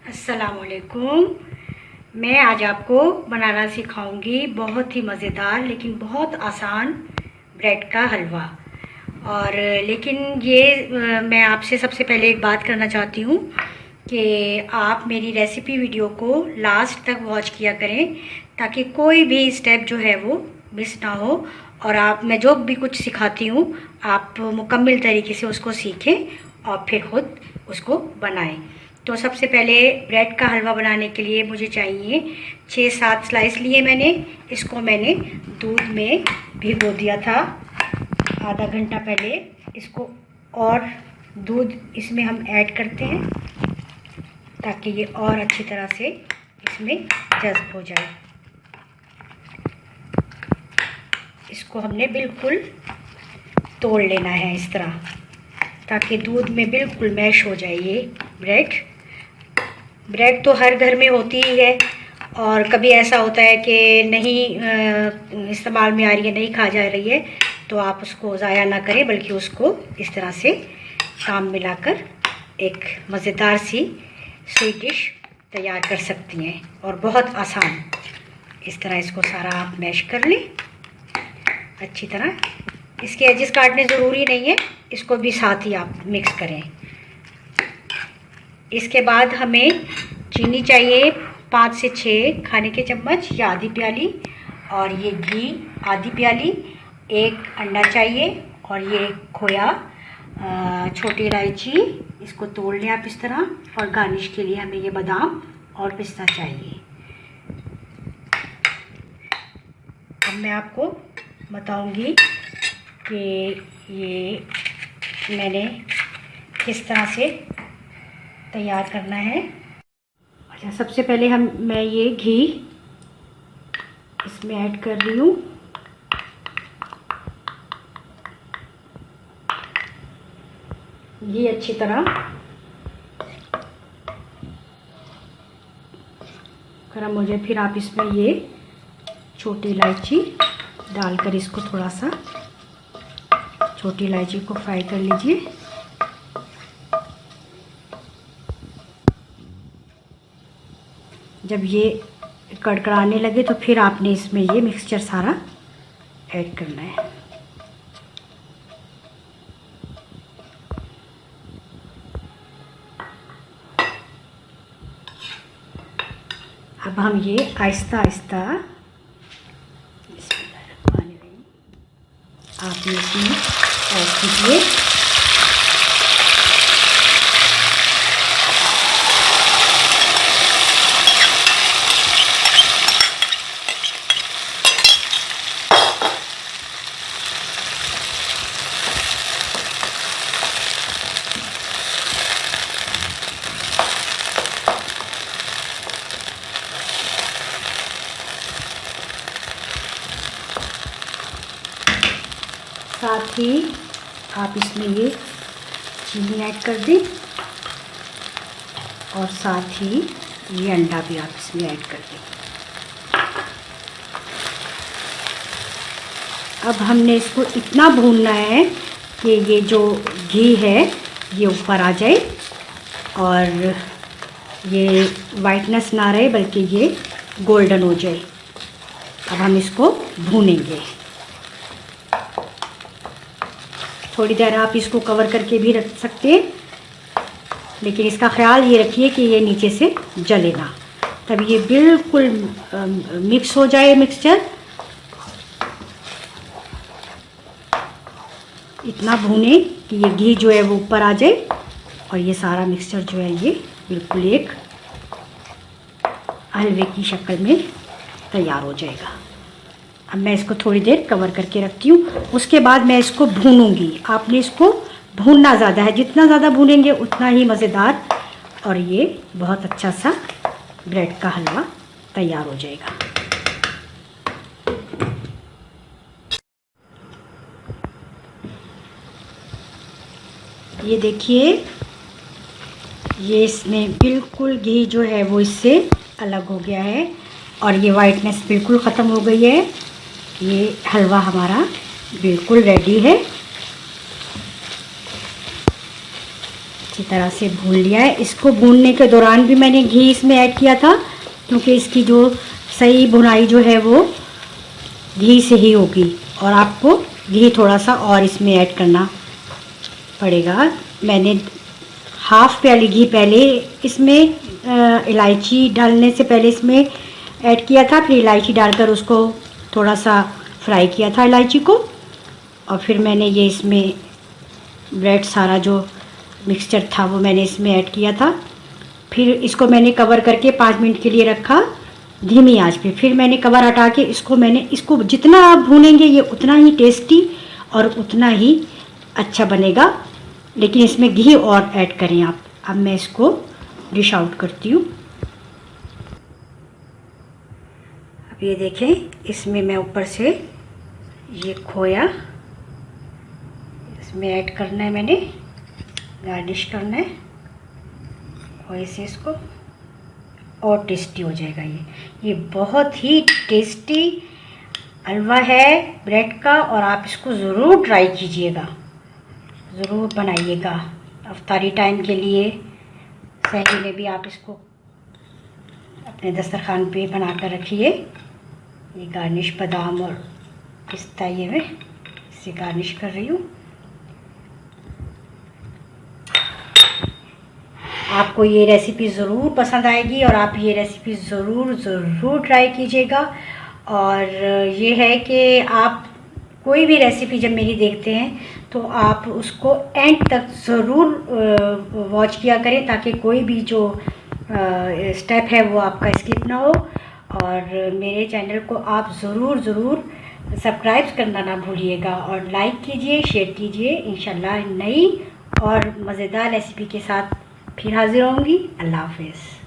अस्सलामुअलैकुम। मैं आज आपको बनाना सिखाऊंगी बहुत ही मज़ेदार लेकिन बहुत आसान ब्रेड का हलवा। और लेकिन ये मैं आपसे सबसे पहले एक बात करना चाहती हूँ कि आप मेरी रेसिपी वीडियो को लास्ट तक वॉच किया करें ताकि कोई भी स्टेप जो है वो मिस ना हो और मैं जो भी कुछ सिखाती हूँ आप मुकम्मल तरीके से उसको सीखें और फिर खुद उसको बनाएं। तो सबसे पहले ब्रेड का हलवा बनाने के लिए मुझे चाहिए 6-7 स्लाइस लिए मैंने। इसको मैंने दूध में भिगो दिया था आधा घंटा पहले। इसको और दूध इसमें हम ऐड करते हैं ताकि ये और अच्छी तरह से इसमें जज़्ब हो जाए। इसको हमने बिल्कुल तोड़ लेना है इस तरह ताकि दूध में बिल्कुल मैश हो जाए ये ब्रेड तो हर घर में होती ही है और कभी ऐसा होता है कि नहीं इस्तेमाल में आ रही है, नहीं खा जा रही है, तो आप उसको ज़ाया ना करें बल्कि उसको इस तरह से काम मिलाकर एक मज़ेदार सी स्वीट डिश तैयार कर सकती हैं और बहुत आसान। इस तरह इसको सारा आप मैश कर लें अच्छी तरह। इसके एजेस काटने ज़रूरी नहीं है, इसको भी साथ ही आप मिक्स करें। इसके बाद हमें चीनी चाहिए 5 से 6 खाने के चम्मच या आधी प्याली, और ये घी आधी प्याली, एक अंडा चाहिए, और ये खोया, छोटी इलायची, इसको तोड़ लें आप इस तरह। और गार्निश के लिए हमें ये बादाम और पिस्ता चाहिए। अब मैं आपको बताऊंगी कि ये मैंने किस तरह से तैयार करना है। अच्छा, सबसे पहले मैं ये घी इसमें ऐड कर रही हूँ। ये अच्छी तरह गरम हो जाए, फिर आप इसमें ये छोटी इलायची डालकर इसको थोड़ा सा, छोटी इलायची को फ्राई कर लीजिए। जब ये कड़कड़ाने लगे तो फिर आपने इसमें ये मिक्सचर सारा ऐड करना है। अब हम ये आहिस्ता आहिस्ता आपने इसमें ऐड कीजिए। साथ ही आप इसमें ये चीनी ऐड कर दें और साथ ही ये अंडा भी आप इसमें ऐड कर दें। अब हमने इसको इतना भूनना है कि ये जो घी है ये ऊपर आ जाए और ये वाइटनेस ना रहे बल्कि ये गोल्डन हो जाए। अब हम इसको भूनेंगे थोड़ी देर। आप इसको कवर करके भी रख सकते हैं, लेकिन इसका ख्याल ये रखिए कि ये नीचे से जले ना, तब ये बिल्कुल मिक्स हो जाए मिक्सचर। इतना भूने कि ये घी जो है वो ऊपर आ जाए और ये सारा मिक्सचर जो है ये बिल्कुल एक हलवे की शक्ल में तैयार हो जाएगा। अब मैं इसको थोड़ी देर कवर करके रखती हूँ, उसके बाद मैं इसको भूनूंगी। आपने इसको भूनना ज़्यादा है, जितना ज़्यादा भूनेंगे उतना ही मज़ेदार और ये बहुत अच्छा सा ब्रेड का हलवा तैयार हो जाएगा। ये देखिए, ये इसमें बिल्कुल घी जो है वो इससे अलग हो गया है और ये वाइटनेस बिल्कुल ख़त्म हो गई है। ये हलवा हमारा बिल्कुल रेडी है अच्छी तरह से भून लिया है। इसको भूनने के दौरान भी मैंने घी इसमें ऐड किया था, क्योंकि इसकी जो सही भुनाई जो है वो घी से ही होगी, और आपको घी थोड़ा सा और इसमें ऐड करना पड़ेगा। मैंने हाफ प्याली घी पहले इसमें इलायची डालने से पहले इसमें ऐड किया था, फिर इलायची डालकर उसको थोड़ा सा फ्राई किया था इलायची को, और फिर मैंने ये इसमें ब्रेड सारा जो मिक्सचर था वो मैंने इसमें ऐड किया था। फिर इसको मैंने कवर करके 5 मिनट के लिए रखा धीमी आंच पे। फिर मैंने कवर हटा के इसको जितना आप भूनेंगे ये उतना ही टेस्टी और उतना ही अच्छा बनेगा, लेकिन इसमें घी और ऐड करें आप। अब मैं इसको डिश आउट करती हूँ। अब ये देखें, इसमें मैं ऊपर से ये खोया इसमें ऐड करना है, मैंने गार्निश करना है खोए से इसको, और टेस्टी हो जाएगा ये बहुत ही टेस्टी हलवा है ब्रेड का, और आप इसको ज़रूर ट्राई कीजिएगा, ज़रूर बनाइएगा। अफ्तारी टाइम के लिए सहरी में भी आप इसको अपने दस्तरखान पे बना कर रखिए। ये गार्निश बादाम और पिस्ता ये मैं इससे गार्निश कर रही हूँ। आपको ये रेसिपी ज़रूर पसंद आएगी, और आप ये रेसिपी ज़रूर ट्राई कीजिएगा। और ये है कि आप कोई भी रेसिपी जब मेरी देखते हैं तो आप उसको एंड तक ज़रूर वॉच किया करें, ताकि कोई भी जो स्टेप है वो आपका स्किप ना हो। और मेरे चैनल को आप ज़रूर सब्सक्राइब करना ना भूलिएगा, और लाइक कीजिए, शेयर कीजिए। इंशाल्लाह नई और मज़ेदार रेसिपी के साथ फिर हाजिर होंगी। अल्लाह हाफ़िज़।